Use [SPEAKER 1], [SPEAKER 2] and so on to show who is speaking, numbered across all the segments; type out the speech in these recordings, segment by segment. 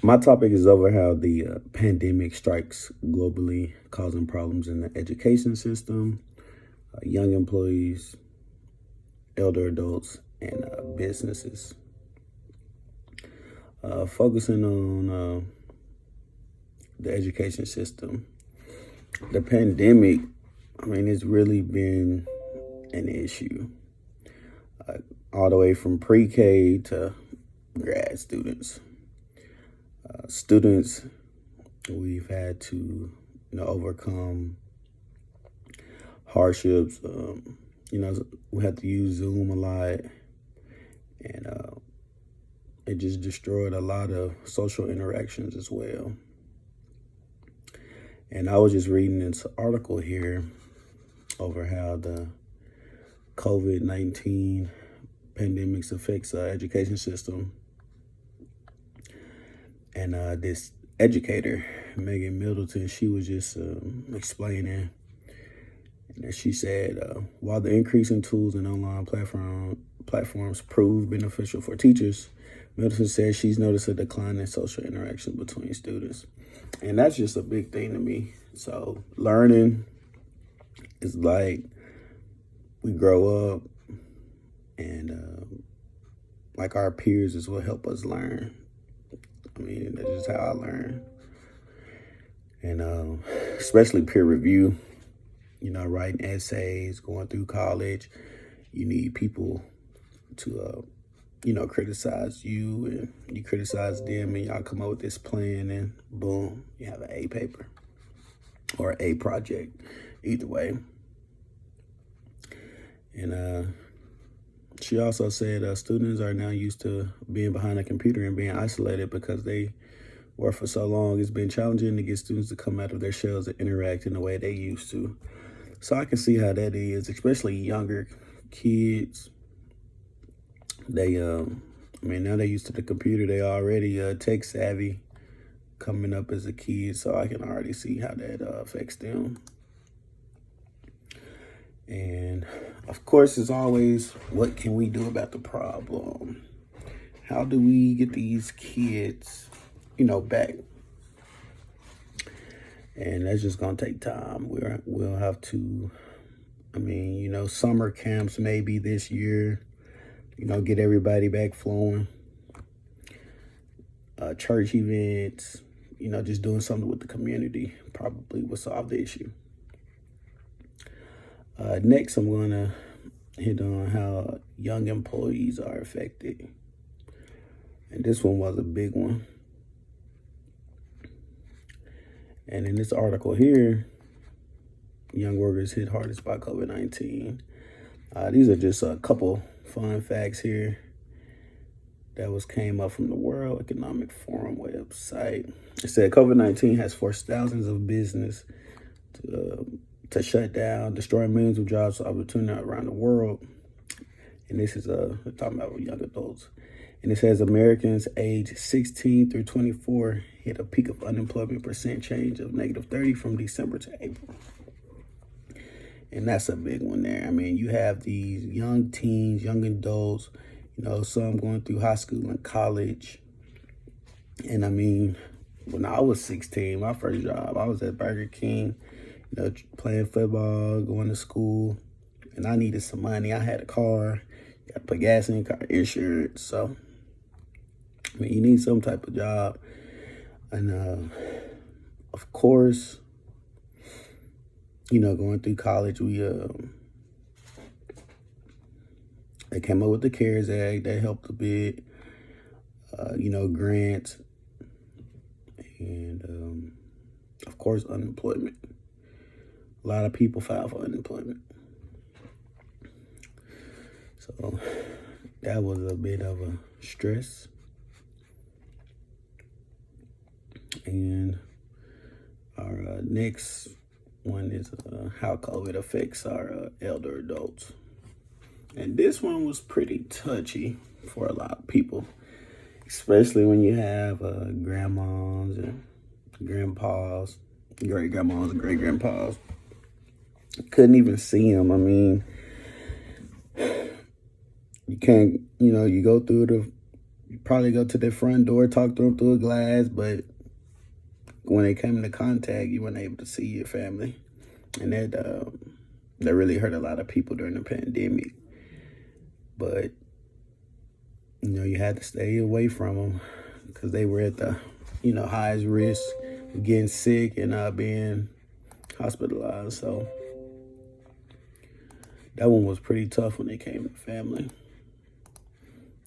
[SPEAKER 1] My topic is over how the pandemic strikes globally, causing problems in the education system, young employees, elder adults, and businesses. Focusing on the education system, the pandemic, it's really been an issue, uh, all the way from pre-K to grad students. Students, we've had to, overcome hardships. We had to use Zoom a lot, and it just destroyed a lot of social interactions as well. And I was just reading this article here over how the COVID-19 pandemics affects the education system. And this educator, Megan Middleton, she was just explaining, and she said, while the increase in tools and online platforms prove beneficial for teachers, Middleton says she's noticed a decline in social interaction between students. And that's just a big thing to me. So learning is like we grow up, and like our peers is what help us learn. That's just how I learn. And especially peer review, writing essays, going through college, you need people to, criticize you, and you criticize them, and y'all come up with this plan, and boom, you have an A paper or an A project, either way. And she also said students are now used to being behind a computer and being isolated because they were for so long. It's been challenging to get students to come out of their shells and interact in the way they used to. So I can see how that is, especially younger kids. They, now they're used to the computer. They already tech savvy coming up as a kid. So I can already see how that affects them. And of course, as always, what can we do about the problem? How do we get these kids, back? And that's just gonna take time. We'll have to, summer camps maybe this year, get everybody back flowing. Church events, just doing something with the community probably will solve the issue. Next, I'm going to hit on how young employees are affected. And this one was a big one. And in this article here, young workers hit hardest by COVID-19. These are just a couple fun facts here that came up from the World Economic Forum website. It said COVID-19 has forced thousands of business to shut down, destroying millions of jobs opportunity around the world. And this is talking about young adults. And it says Americans aged 16 through 24 hit a peak of unemployment percent change of -30 from December to April. And that's a big one there. You have these young teens, young adults, some going through high school and college. And when I was 16, my first job, I was at Burger King, playing football, going to school, and I needed some money. I had a car, got to put gas in your car, insurance. So, you need some type of job. And, of course, going through college, they came up with the CARES Act. That helped a bit, grants, and, of course, unemployment. A lot of people file for unemployment. So that was a bit of a stress. And our next one is how COVID affects our elder adults. And this one was pretty touchy for a lot of people, especially when you have grandmas and grandpas, great-grandmas and great-grandpas. Couldn't even see them. You can't, you go through You probably go to their front door, talk to them through a glass, but when they came into contact, you weren't able to see your family. And that really hurt a lot of people during the pandemic. But, you had to stay away from them because they were at the, highest risk of getting sick and being hospitalized. So that one was pretty tough when it came to family.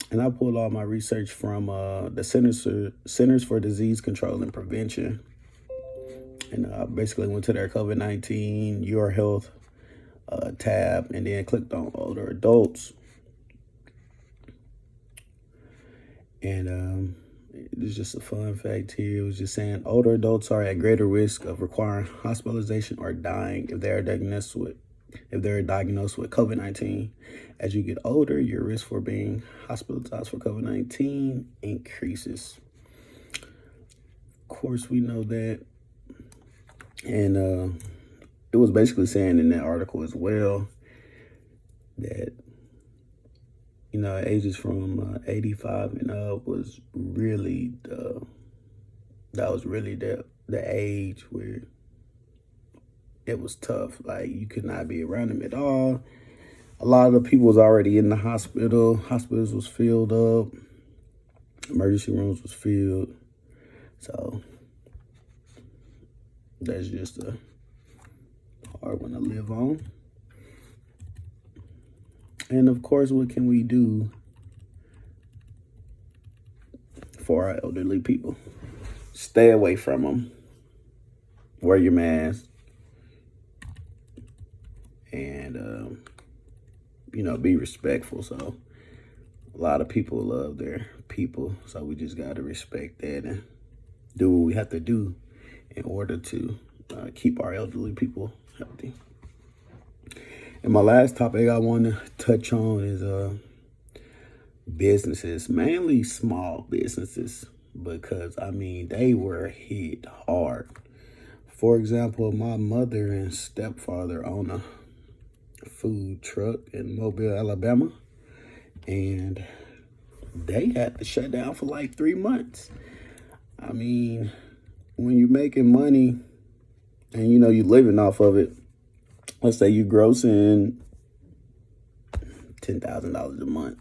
[SPEAKER 1] And I pulled all my research from the Centers for Disease Control and Prevention. And I basically went to their COVID-19, Your Health tab, and then clicked on older adults. And it's just a fun fact here. It was just saying older adults are at greater risk of requiring hospitalization or dying if they're diagnosed with COVID-19. As you get older, your risk for being hospitalized for COVID-19 increases. Of course, we know that. And it was basically saying in that article as well that, ages from 85 and up was really the age where it was tough. Like, you could not be around them at all. A lot of the people was already in the hospital. Hospitals was filled up. Emergency rooms was filled. So that's just a hard one to live on. And of course, what can we do for our elderly people? Stay away from them. Wear your mask. And, be respectful. So a lot of people love their people. So we just got to respect that and do what we have to do in order to keep our elderly people healthy. And my last topic I want to touch on is businesses, mainly small businesses, because, they were hit hard. For example, my mother and stepfather own a food truck in Mobile, Alabama, and they had to shut down for like 3 months. When you're making money and, you're living off of it, let's say you grossing $10,000 a month,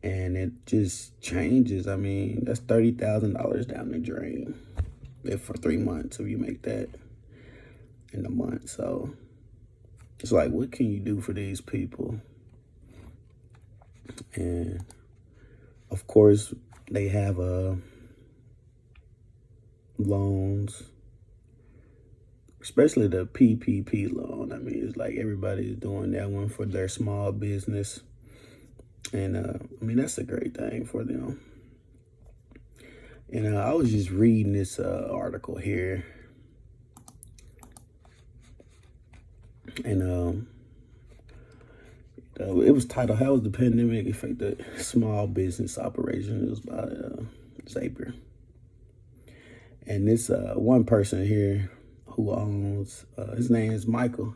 [SPEAKER 1] and it just changes. That's $30,000 down the drain if for 3 months, if you make that in a month. So it's like, what can you do for these people? And of course, they have loans, especially the PPP loan. It's like everybody's doing that one for their small business. And that's a great thing for them. And I was just reading this article here. And it was titled, "How has the Pandemic Affected Small Business Operations?" It was by Zapier. And this one person here who owns, his name is Michael.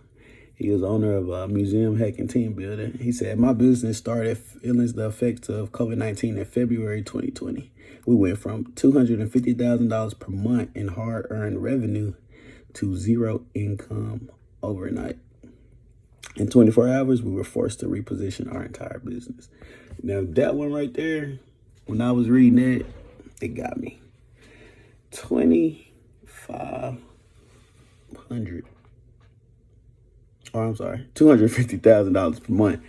[SPEAKER 1] He is owner of a museum hacking team building. He said, "My business started feeling the effects of COVID-19 in February 2020. We went from $250,000 per month in hard-earned revenue to zero income overnight. In 24 hours, we were forced to reposition our entire business." Now, that one right there, when I was reading it, it got me. $250,000 per month.